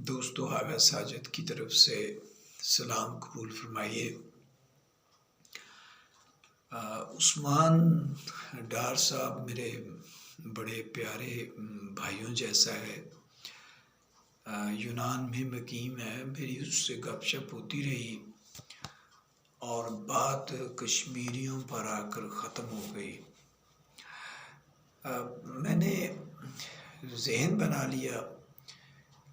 دوستو آغا ساجد کی طرف سے سلام قبول فرمائیے۔ عثمان ڈار صاحب میرے بڑے پیارے بھائیوں جیسا ہے، یونان میں مقیم ہے۔ میری اس سے گپ شپ ہوتی رہی اور بات کشمیریوں پر آ کر ختم ہو گئی۔ میں نے ذہن بنا لیا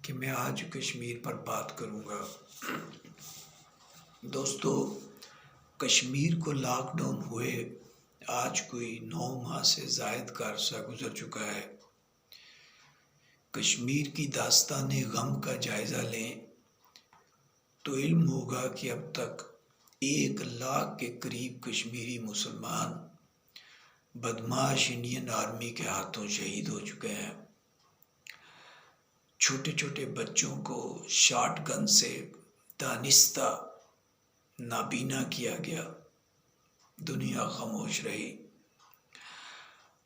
کہ میں آج کشمیر پر بات کروں گا۔ دوستو، کشمیر کو لاک ڈاؤن ہوئے آج کوئی 9 ماہ سے زائد کا عرصہ گزر چکا ہے۔ کشمیر کی داستان غم کا جائزہ لیں تو علم ہوگا کہ اب تک 1 لاکھ کے قریب کشمیری مسلمان بدمعاش انڈین آرمی کے ہاتھوں شہید ہو چکے ہیں۔ چھوٹے چھوٹے بچوں کو شاٹ گن سے دانستہ نابینا کیا گیا۔ دنیا خاموش رہی۔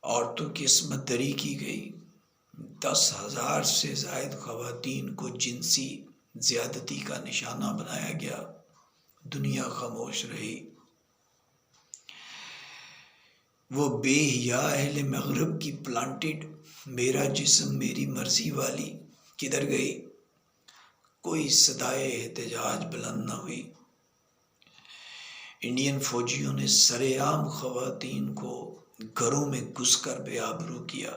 عورتوں کی عصمت دری کی گئی۔ 10,000 سے زائد خواتین کو جنسی زیادتی کا نشانہ بنایا گیا۔ دنیا خاموش رہی۔ وہ بے حیا اہل مغرب کی پلانٹڈ میرا جسم میری مرضی والی کدھر گئی؟ کوئی صدائے احتجاج بلند نہ ہوئی۔ انڈین فوجیوں نے سر عام خواتین کو گھروں میں گھس کر بے آبرو کیا۔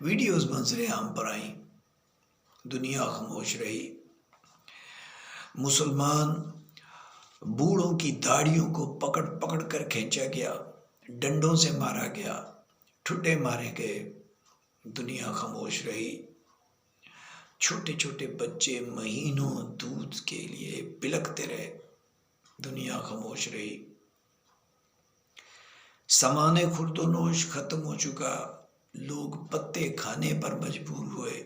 ویڈیوز منظر عام پر آئیں۔ دنیا خاموش رہی۔ مسلمان بوڑھوں کی داڑھیوں کو پکڑ پکڑ کر کھینچا گیا، ڈنڈوں سے مارا گیا، ٹھڈے مارے گئے۔ دنیا خاموش رہی۔ چھوٹے چھوٹے بچے مہینوں دودھ کے لیے بلکتے رہے۔ دنیا خاموش رہی۔ سامان خورد و نوش ختم ہو چکا، لوگ پتے کھانے پر مجبور ہوئے۔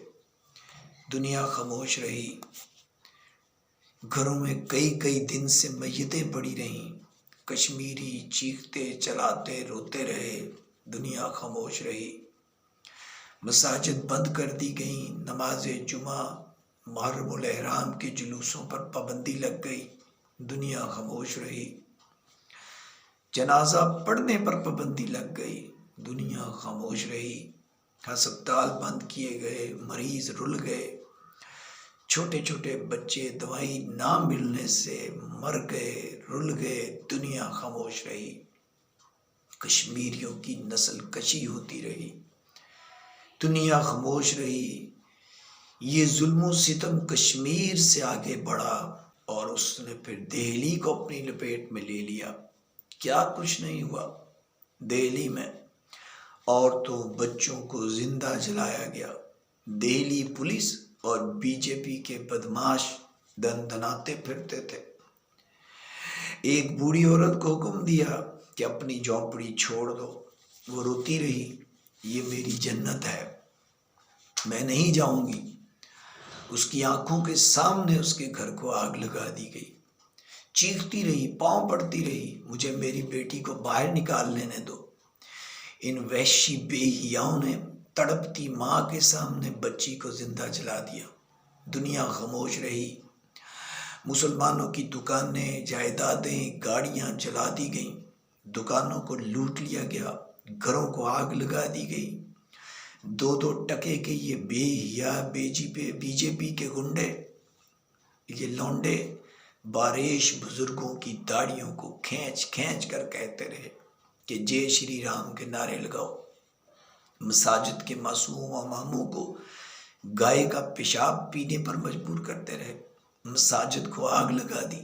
دنیا خاموش رہی۔ گھروں میں کئی دن سے میتیں پڑی رہیں۔ کشمیری چیختے چلاتے روتے رہے۔ دنیا خاموش رہی۔ مساجد بند کر دی گئیں۔ نماز جمعہ، محرم الاحرام کے جلوسوں پر پابندی لگ گئی۔ دنیا خاموش رہی۔ جنازہ پڑھنے پر پابندی لگ گئی۔ دنیا خاموش رہی۔ ہسپتال بند کیے گئے، مریض رل گئے۔ چھوٹے چھوٹے بچے دوائی نہ ملنے سے مر گئے، رل گئے۔ دنیا خاموش رہی۔ کشمیریوں کی نسل کشی ہوتی رہی۔ دنیا خاموش رہی۔ یہ ظلم و ستم کشمیر سے آگے بڑھا اور اس نے پھر دہلی کو اپنی لپیٹ میں لے لیا۔ کیا کچھ نہیں ہوا؟ دہلی میں عورتوں بچوں کو زندہ جلایا گیا۔ دہلی پولیس اور بی جے پی کے بدمعاش دندناتے پھرتے تھے۔ ایک بوڑھی عورت کو حکم دیا کہ اپنی جھونپڑی چھوڑ دو۔ وہ روتی رہی، یہ میری جنت ہے، میں نہیں جاؤں گی۔ اس کی آنکھوں کے سامنے اس کے گھر کو آگ لگا دی گئی۔ چیختی رہی، پاؤں پڑتی رہی، مجھے میری بیٹی کو باہر نکال لینے دو۔ ان وحشی بے حیاؤں نے تڑپتی ماں کے سامنے بچی کو زندہ جلا دیا۔ دنیا خاموش رہی۔ مسلمانوں کی دکانیں، جائیدادیں، گاڑیاں جلا دی گئیں۔ دکانوں کو لوٹ لیا گیا، گھروں کو آگ لگا دی گئی۔ 2 ٹکے کے یہ بے حیا بی جے پی کے گنڈے، یہ لونڈے باریش بزرگوں کی داڑھیوں کو کھینچ کھینچ کر کہتے رہے کہ جے شری رام کے نعرے لگاؤ۔ مساجد کے معصوم اماموں کو گائے کا پیشاب پینے پر مجبور کرتے رہے۔ مساجد کو آگ لگا دی۔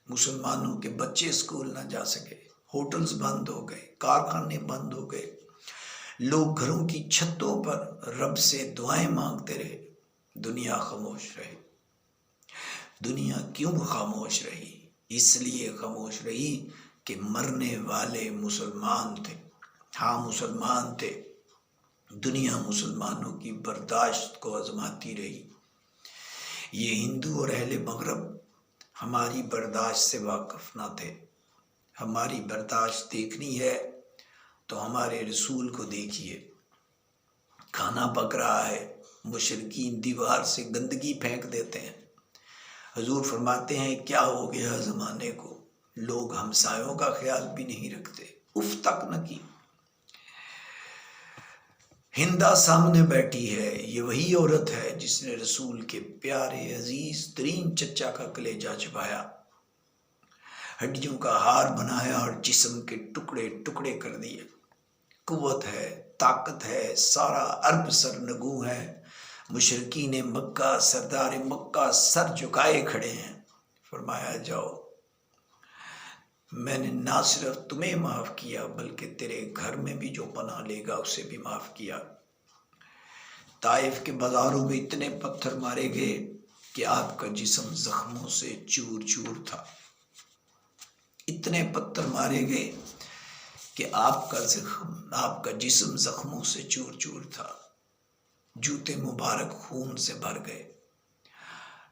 مسلمانوں کے بچے اسکول نہ جا سکے، ہوٹلز بند ہو گئے، کارخانے بند ہو گئے۔ لوگ گھروں کی چھتوں پر رب سے دعائیں مانگتے رہے۔ دنیا خاموش رہی۔ دنیا کیوں خاموش رہی؟ اس لیے خاموش رہی کہ مرنے والے مسلمان تھے۔ ہاں، مسلمان تھے۔ دنیا مسلمانوں کی برداشت کو آزماتی رہی۔ یہ ہندو اور اہل مغرب ہماری برداشت سے واقف نہ تھے۔ ہماری برداشت دیکھنی ہے تو ہمارے رسول کو دیکھیے۔ کھانا پک رہا ہے، مشرکین دیوار سے گندگی پھینک دیتے ہیں. حضور فرماتے ہیں کیا ہو گیا زمانے کو، لوگ ہمسایوں کا خیال بھی نہیں رکھتے، اف تک نہ کی. ہندا سامنے بیٹھی ہے، یہ وہی عورت ہے جس نے رسول کے پیارے عزیز ترین چچا کا کلیجہ چبایا، ہڈیوں کا ہار بنایا اور جسم کے ٹکڑے ٹکڑے کر دیے. قوت ہے، طاقت ہے، سارا عرب سرنگوں ہے. مشرکین مکہ، سردار مکہ سر جھکائے کھڑے ہیں. فرمایا جاؤ، میں نے نہ صرف تمہیں معاف کیا بلکہ تیرے گھر میں بھی جو پناہ لے گا اسے بھی معاف کیا. طائف کے بازاروں میں اتنے پتھر مارے گئے کہ آپ کا جسم زخموں سے چور چور تھا. اتنے پتھر مارے گئے کہ آپ کا جسم زخموں سے چور چور تھا. جوتے مبارک خون سے بھر گئے.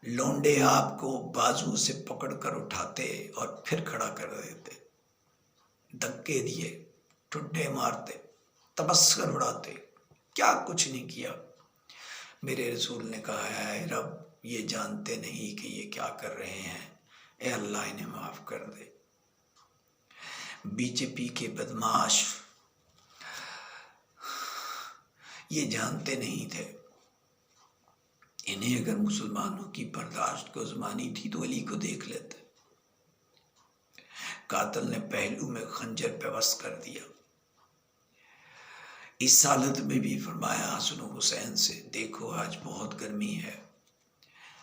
لونڈے آپ کو بازو سے پکڑ کر اٹھاتے اور پھر کھڑا کر دیتے، دھکے دیے، ٹھڈے مارتے، تمسخر اڑاتے، کیا کچھ نہیں کیا. میرے رسول نے کہا ہے رب یہ جانتے نہیں کہ یہ کیا کر رہے ہیں، اے اللہ انہیں معاف کر دے. بی جے پی کے بدماش یہ جانتے نہیں تھے. انہیں اگر مسلمانوں کی برداشت کو آزمانی تھی تو علی کو دیکھ لیتے. قاتل نے پہلو میں خنجر پیوست کر دیا. اس حالت میں بھی فرمایا حسن و حسین سے دیکھو آج بہت گرمی ہے،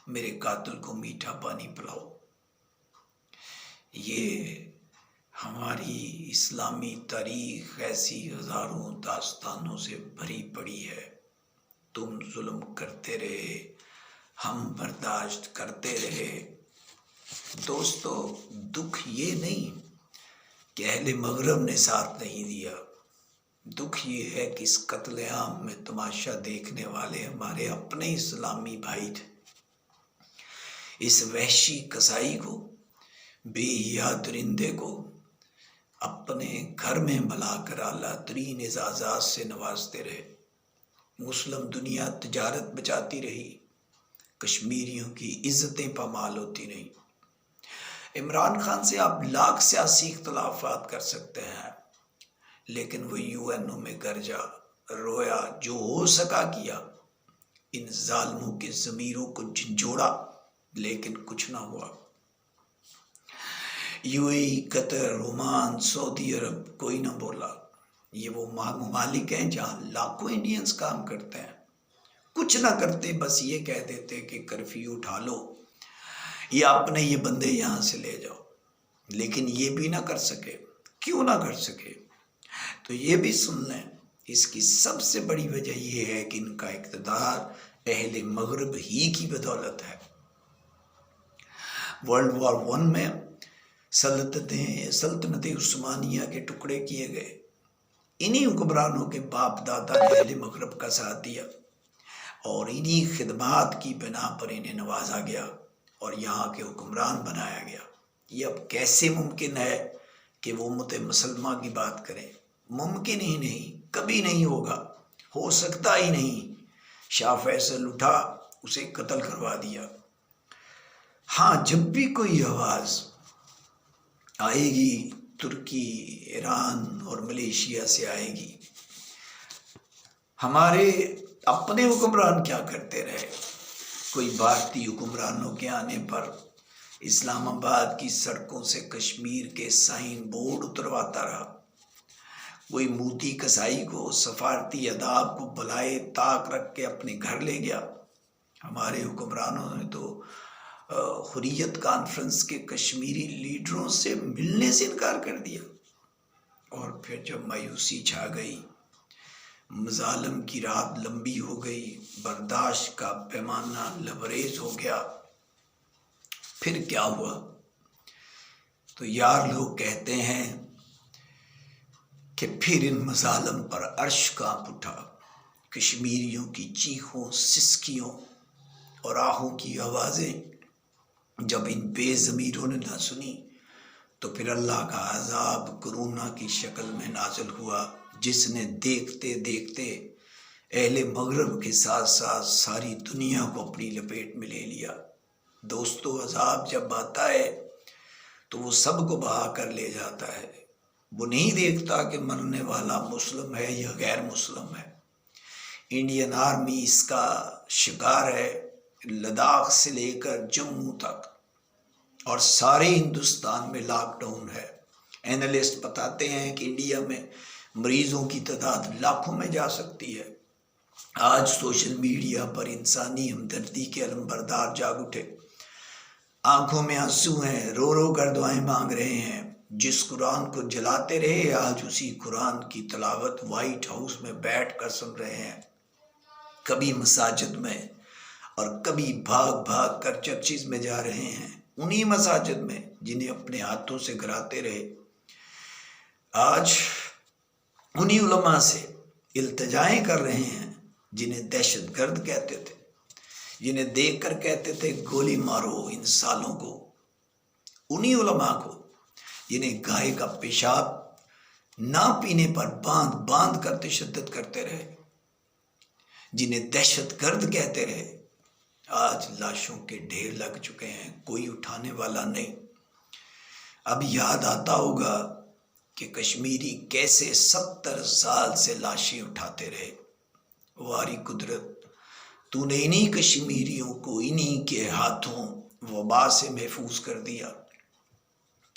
میرے قاتل کو میٹھا پانی پلاؤ. یہ ہماری اسلامی تاریخ ایسی ہزاروں داستانوں سے بھری پڑی ہے. تم ظلم کرتے رہے، ہم برداشت کرتے رہے. دوستو دکھ یہ نہیں کہ اہل مغرب نے ساتھ نہیں دیا، دکھ یہ ہے کہ اس قتل عام میں تماشا دیکھنے والے ہمارے اپنے اسلامی بھائی تھے. اس وحشی کسائی کو، بے حیا درندے کو اپنے گھر میں بلا کر اعلیٰ ترین اعزازات سے نوازتے رہے. مسلم دنیا تجارت بچاتی رہی، کشمیریوں کی عزتیں پامال ہوتی رہیں. عمران خان سے آپ لاکھ سیاسی اختلافات کر سکتے ہیں، لیکن وہ یو این او میں گرجا، رویا، جو ہو سکا کیا. ان ظالموں کے ضمیروں کو جھنجھوڑا لیکن کچھ نہ ہوا. You a E, Qatar, Oman, سعودی عرب کوئی نہ بولا. یہ وہ ممالک ہیں جہاں لاکھوں انڈینز کام کرتے ہیں. کچھ نہ کرتے، بس یہ کہہ دیتے کہ کرفیو اٹھا لو یا اپنے یہ بندے یہاں سے لے جاؤ. لیکن یہ بھی نہ کر سکے. کیوں نہ کر سکے؟ تو یہ بھی سن لیں، اس کی سب سے بڑی وجہ یہ ہے کہ ان کا اقتدار اہل مغرب ہی کی بدولت ہے. ورلڈ وار 1 میں سلطنت عثمانیہ کے ٹکڑے کیے گئے. انہی حکمرانوں کے باپ دادا نے اہل مغرب کا ساتھ دیا اور انہی خدمات کی بنا پر انہیں نوازا گیا اور یہاں کے حکمران بنایا گیا. یہ اب کیسے ممکن ہے کہ وہ امت مسلمہ کی بات کریں؟ ممکن ہی نہیں، کبھی نہیں ہوگا، ہو سکتا ہی نہیں. شاہ فیصل اٹھا، اسے قتل کروا دیا. ہاں جب بھی کوئی آواز آئے گی ترکی، ایران اور ملیشیا سے آئے گی. ہمارے اپنے حکمران کیا کرتے رہے؟ کوئی بھارتی حکمرانوں کے آنے پر اسلام آباد کی سڑکوں سے کشمیر کے سائن بورڈ اترواتا رہا. کوئی مودی کسائی کو سفارتی آداب کو بلائے طاق رکھ کے اپنے گھر لے گیا. ہمارے حکمرانوں نے تو حریت کانفرنس کے کشمیری لیڈروں سے ملنے سے انکار کر دیا. اور پھر جب مایوسی چھا گئی، مظالم کی رات لمبی ہو گئی، برداشت کا پیمانہ لبریز ہو گیا، پھر کیا ہوا؟ تو یار لوگ کہتے ہیں کہ پھر ان مظالم پر عرش کانپ اٹھا. کشمیریوں کی چیخوں، سسکیوں اور آہوں کی آوازیں جب ان بے ضمیروں نے نہ سنی تو پھر اللہ کا عذاب کرونا کی شکل میں نازل ہوا، جس نے دیکھتے دیکھتے اہل مغرب کے ساتھ ساتھ ساری دنیا کو اپنی لپیٹ میں لے لیا۔ دوستو، عذاب جب آتا ہے تو وہ سب کو بہا کر لے جاتا ہے، وہ نہیں دیکھتا کہ مرنے والا مسلم ہے یا غیر مسلم ہے۔ انڈین آرمی اس کا شکار ہے، لداخ سے لے کر جموں تک اور سارے ہندوستان میں لاک ڈاؤن ہے۔ اینالسٹ بتاتے ہیں کہ انڈیا میں مریضوں کی تعداد لاکھوں میں جا سکتی ہے۔ آج سوشل میڈیا پر انسانی ہمدردی کے علمبردار جاگ اٹھے، آنکھوں میں آنسو ہیں، رو رو کر دعائیں مانگ رہے ہیں۔ جس قرآن کو جلاتے رہے آج اسی قرآن کی تلاوت وائٹ ہاؤس میں بیٹھ کر سن رہے ہیں، کبھی مساجد میں اور کبھی بھاگ بھاگ کر چرچز میں جا رہے ہیں، انہی مساجد میں جنہیں اپنے ہاتھوں سے گراتے رہے۔ آج انہی علماء سے التجائیں کر رہے ہیں جنہیں دہشت گرد کہتے تھے، جنہیں دیکھ کر کہتے تھے گولی مارو ان سالوں کو، انہی علماء کو جنہیں گائے کا پیشاب نہ پینے پر باندھ باندھ کر تشدد کرتے رہے، جنہیں دہشت گرد کہتے رہے، آج لاشوں کے ڈھیر لگ چکے ہیں، کوئی اٹھانے والا نہیں۔ اب یاد آتا ہوگا کہ کشمیری کیسے 70 سال سے لاشیں اٹھاتے رہے۔ واری قدرت، تو نے انہی کشمیریوں کو انہی کے ہاتھوں وبا سے محفوظ کر دیا۔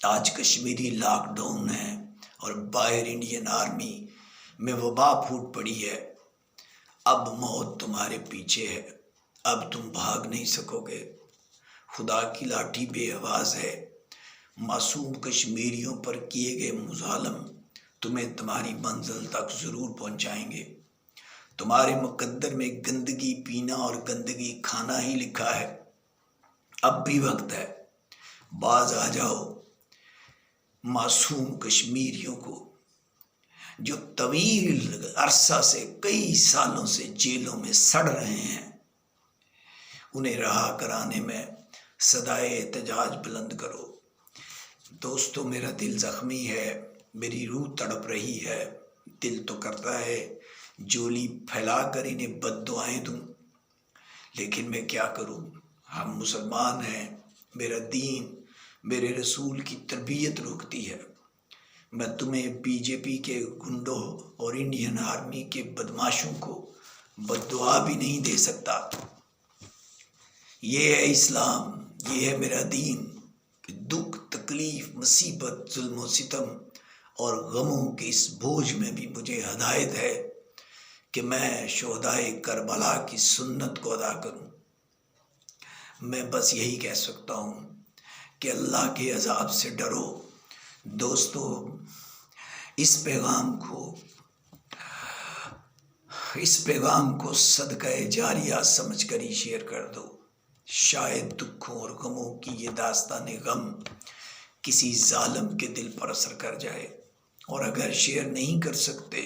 آج کشمیری لاک ڈاؤن ہے اور باہر انڈین آرمی میں وبا پھوٹ پڑی ہے۔ اب موت تمہارے پیچھے ہے، اب تم بھاگ نہیں سکو گے۔ خدا کی لاٹھی بے آواز ہے، معصوم کشمیریوں پر کیے گئے مظالم تمہیں تمہاری منزل تک ضرور پہنچائیں گے۔ تمہارے مقدر میں گندگی پینا اور گندگی کھانا ہی لکھا ہے۔ اب بھی وقت ہے، باز آ جاؤ۔ معصوم کشمیریوں کو جو طویل عرصہ سے کئی سالوں سے جیلوں میں سڑ رہے ہیں، انہیں رہا کرانے میں صدائے احتجاج بلند کرو۔ دوستو، میرا دل زخمی ہے، میری روح تڑپ رہی ہے، دل تو کرتا ہے جولی پھیلا کر انہیں بد دعائیں دوں، لیکن میں کیا کروں؟ ہم مسلمان ہیں، میرا دین، میرے رسول کی تربیت روکتی ہے۔ میں تمہیں بی جے پی کے گنڈوں اور انڈین آرمی کے بدماشوں کو بد دعا بھی نہیں دے سکتا۔ یہ ہے اسلام، یہ ہے میرا دین کہ دکھ، تکلیف، مصیبت، ظلم و ستم اور غموں کے اس بوجھ میں بھی مجھے ہدایت ہے کہ میں شہدائے کربلا کی سنت کو ادا کروں۔ میں بس یہی کہہ سکتا ہوں کہ اللہ کے عذاب سے ڈرو۔ دوستو، اس پیغام کو صدقہ جاریہ سمجھ کر ہی شیئر کر دو۔ شاید دکھوں اور غموں کی یہ داستان غم کسی ظالم کے دل پر اثر کر جائے، اور اگر شیئر نہیں کر سکتے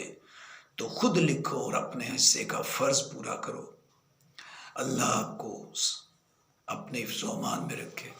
تو خود لکھو اور اپنے حصے کا فرض پورا کرو۔ اللہ آپ کو اپنے حفظ و امان میں رکھے۔